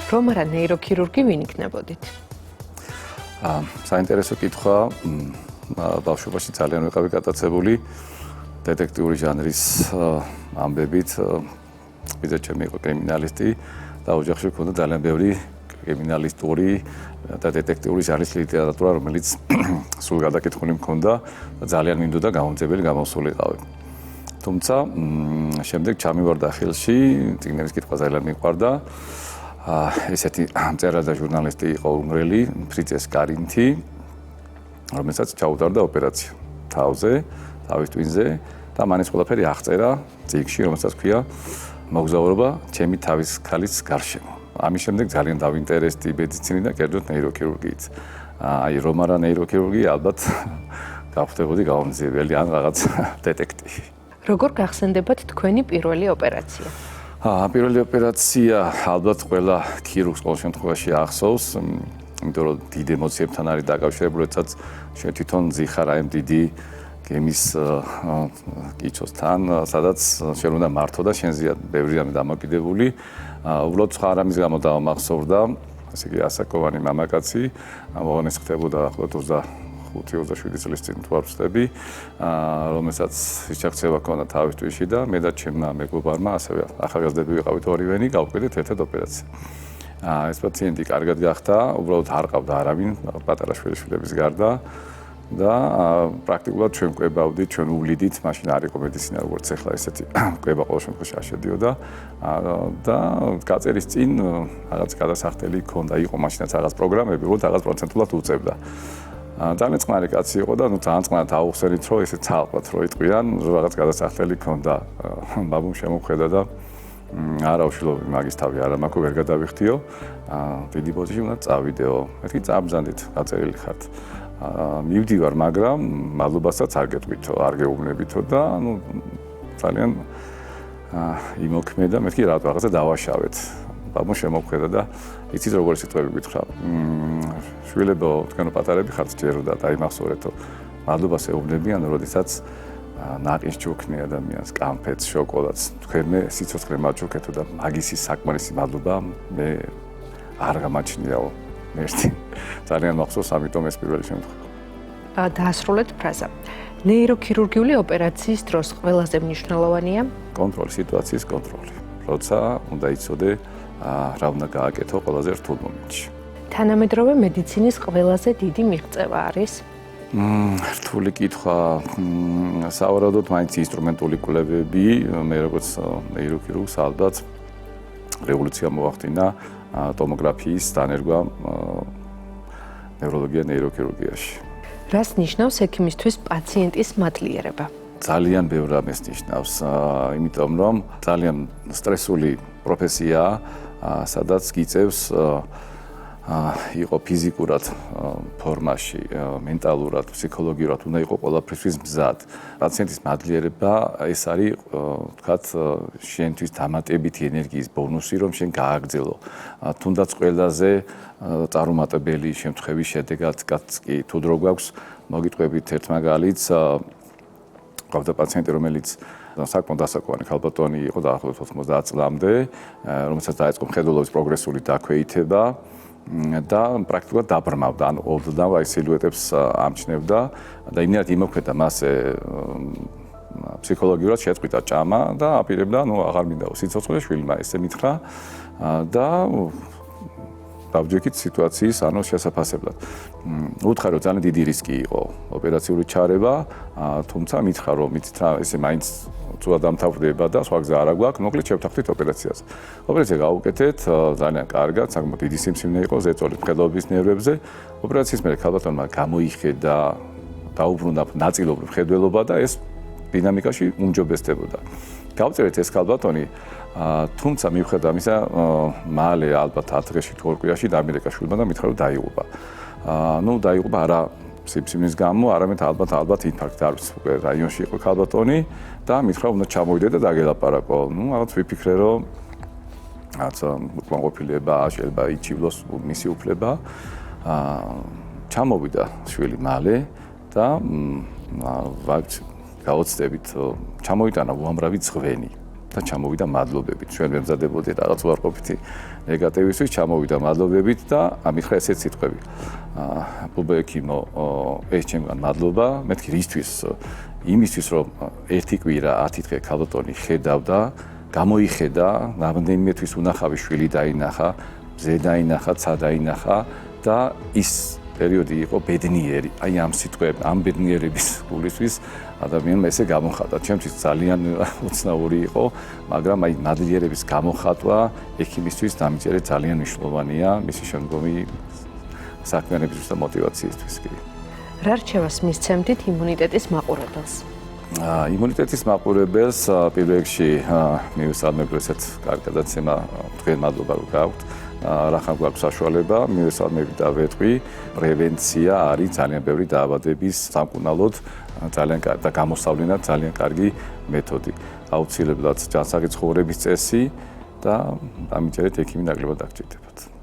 რომ არა ნეიროქირურგი ვინ იქნებოდით? საინტერესო კითხვა. ბავშვობაში ძალიან ვიყავი გატაცებული დეტექტიური ჟანრის ამბებით. ვიზა ჩემი იყო კრიმინალისტი და ოჯახში მქონდა ძალიან ბევრი კრიმინალისტური და დეტექტიური ჟანრის ლიტერატურა, რომელიც სულ გადაკითხული მქონდა და ძალიან მინდოდა გამომძებელი გამოსულიყავი. თუმცა შემდეგ ჩამივარდა ხელში, წიგნების კითხვა ძალიან მიყვარდა. ესეთი მწერალი და ჟურნალისტი იყო უნგრელი ფრიცეს კარინთი, რომელსაც ჩაუტარდა ოპერაცია თავზე, თავის ტვინზე და მან ეს ყველაფერი აღწერა წიგნში, რომელსაც ჰქვია მოგზაურობა ჩემი თავის ქალის გარშემო. ამის შემდეგ ძალიან დავინტერესდი მედიცინით და კერძოდ ნეიროქირურგიით. აი რომ არა ნეიროქირურგი, ალბათ გავხდებოდი გამომძიებელი ან რაღაც დეტექტივი. როგორ გახსენდებათ თქვენი პირველი ოპერაცია? პირველი ოპერაცია ალბათ ყველა ქირურგს ყოველ შემთხვევაში ახსოვს, იმიტომ რომ დიდ ემოციებთან არის დაკავშირებული, როდესაც შენ თვითონ ზიხარ აი ამ დიდი გემის კიჩოსთან, სადაც შენ უნდა მართო და შენზეა ბევრი რამე დამოკიდებული. უბრალოდ სხვა რამის გამო დავამახსოვრდა, ესე იგი ასაკოვანი მამაკაცი, მოღონეს ხდებოდა ახლად 25-27 წლის წინ თუ არ ვცდები, რომელსაც შეჩაქცევა ჰქონდა თავის ტვინში და მე და ჩემმა მეგობარმა, ასევე ახალგაზრდები ვიყავით ორივენი, გავუყიდეთ ერთად ოპერაცია. ეს პაციენტი კარგად გახდა, უბრალოდ არ ყავდა არავინ, პატარა შვილიშვილების გარდა და პრაქტიკულად ჩვენ კვებავდით, ჩვენ უვლიდით, მაშინ არ იყო მედიცინა როგორც ახლა ესეთი კვება ყოველ შემთხვევაში არ შედიოდა და გაწერის წინ რაღაც გადასახდელი ჰქონდა, იყო მაშინაც რაღაც პროგრამები, უბრალოდ რაღაც პროცენტულად უწევდა. ძალიან წყნარი კაცი იყო და ძალიან წყნარად აუხსენით, რომ ესე ცალკად რო იტყვიან, რაღაც გადასახდელი ჰქონდა. ბაბუმ შემოხვედა და არა უშვილო მაგის თავი არა მაქვს ვერ გადავიხდიო. დიდი ბოდიში უნდა წავიდეო. მეთქი წამბზანდით, გაწერილი ხართ. მივდივარ, მაგრამ მადლობასაც არ გეტყვითო, არ გეუბნებითო და ძალიან იმოქმედა, მეთქი რაღაცა დავაშავეთ. ბაბუ შემოხვედა და იცით როგორ სიტყვები გითხრა. შვილებო, თქვენო პატარები ხართ ჯერო და დაიმახსოვრეთო. მადლობას ეუბნებიან, როდესაც ნაყინს ჩუქნი ადამიანს, კამფეტს, შოკოლადს. თქვენმე სიცოცხლე მაჩუქეთო და მაგისი საკმარისი მადლობა მე არ გამაჩნიაო. მერტი. ძალიან მახსოვს, ამიტომ ეს პირველი შემთხვევა. დაასრულეთ ფრაზა. ნეიროქირურგიული ოპერაციის დროს ყველაზე მნიშვნელოვანია კონტროლი, სიტუაციის კონტროლი. როცა უნდა იცოდე რა უნდა გააკეთო ყველაზე რთულ მომენტში. თანამედროვე მედიცინის ყველაზე დიდი მიღწევა არის? რთული კითხვა. სავარაუდოდ მაინც ინსტრუმენტული კვლევები, მე როგორც ნეიროქირურგს ალბათ რევოლუცია მოახდინა ტომოგრაფიის დანერგვა ნევროლოგია ნეიროქირურგიაში. რას ნიშნავს ექიმისთვის პაციენტის მადლიერება? ძალიან ბევრ რამეს ნიშნავს, იმიტომ რომ ძალიან სტრესული პროფესიაა, სადაც გიწევს იყო ფიზიკურად ფორმაში, მენტალურად, ფსიქოლოგიურად უნდა იყო ყველაფრისთვის მზად. პაციენტის მადლიერება ეს არის, ვთქვათ, შენთვის დამატებითი ენერგიის ბონუსი, რომ შენ გააგრძელო. თუნდაც ყველაზე წარუმატებელი შემთხვევის შედეგადაც კი თუ დრო გვაქვს, მოგიტყვებით ერთ მაგალითს, ყავდა პაციენტი, რომელიც საკმაოდ დასაკვანი ქალბატონი იყო დაახლოებით 90 წლამდე, რომელსაც დაიწყო მხედველობის პროგრესული დაქვეითება და პრაქტიკულად დაბრმავდა, ანუ ოდნავ აი სილუეტებს ამჩნევდა და იმენად იმოქმედა მასე ფსიქოლოგიურად შეწყვიტა ჭამა და აპირებდა, აღარ მინდაო სიცოცხლე, შვილმა ესე მითხრა და დავჯექით სიტუაციის შესაფასებლად. უთხარ, რომ ძალიან დიდი რისკი იყო ოპერაციული ჩარევა, თუმცა მითხრა, რომ იცით რა, ესე მაინც ცუდად დამთავრდება და სხვა გზა არ გვაქვს, მოკლედ შევთანხმდით ოპერაციას. ოპერაცია გავუკეთეთ, ძალიან კარგად, საკმაოდ დიდი სიმსივნე იყო, ზეწოლით მხედველობის ნერვებზე. ოპერაციის მერე ქალბატონმა გამოიხედა, დაუბრუნდა ნაწილობრივ მხედველობა და ეს დინამიკაში უმჯობესდებოდა. გავწერეთ ეს ქალბატონი, თუმცა მიუხედავად ამისა, მალე ალბათ 10 დღეში თუ 2 კვირაში დაამერიკა შვილმა და მითხრა, რომ დაიღუპა. დაიღუპა არა სიმსივნის გამო, არამედ ალბათ ინფარქტი არ ვიცი, უკვე რაიონში იყო ქალბატონი და მითხრა, უნდა ჩამოვიდე და დაგელაპარაკო. რაღაც ვიფიქრე, რომ რაღაც უკმაყოფილება, შეიძლება იჩივლოს მისი უფლება. ჩამოვიდა შვილი მალე და გავოცდებით, ჩამოიტანა უამრავი ძღვენი. და ჩამოვიდა მადლობებით. ჩვენ ვემზადებოდით რაღაც უარყოფითი ნეგატივისთვის, ჩამოვიდა მადლობებით და ამითხრა ესეც სიტყვები. ბუბა ექიმო, ეს ჩემგან მადლობა, მეთქი რისთვის? იმისთვის, რომ ერთი კვირა 10 დღე ქალბატონი ხედავდა, გამოიხედა, რამდენიმე თვის უნახავი შვილი დაინახა, მზე დაინახა, ცა დაინახა და ის პერიოდი იყო ბედნიერი. აი ამ სიტყვები, ამ ბედნიერების გულისთვის ადამიანმა ესე გამოხატა. ჩემთვის ძალიან უცნაური იყო, მაგრამ აი მადლიერების გამოხატვა ექიმისთვის დამიჯერე ძალიან მნიშვნელოვანია მისი შემდგომი საქმიანობისთვის და მოტივაციისთვის კი. რა რჩევას მისცემდით იმუნიტეტის მაყურებელს? იმუნიტეტის მაყურებელს პირველ რიგში მივესალმებ ესეთ კარგ გადაცემა, თქვენ მადლობა რომ გაქვთ. რახან გვაქვს საშუალება, მივესალმები და ვეთყვი, პრევენცია არის ძალიან ბევრი დაავადების სამკურნალოდ ძალიან კარგი და გამოსავლენად ძალიან კარგი მეთოდი. აუცილებლად ჯანსაღი ცხოვრების წესი და ამიჯერეთ ექიმი ნაკლებად დაგჭირდებათ.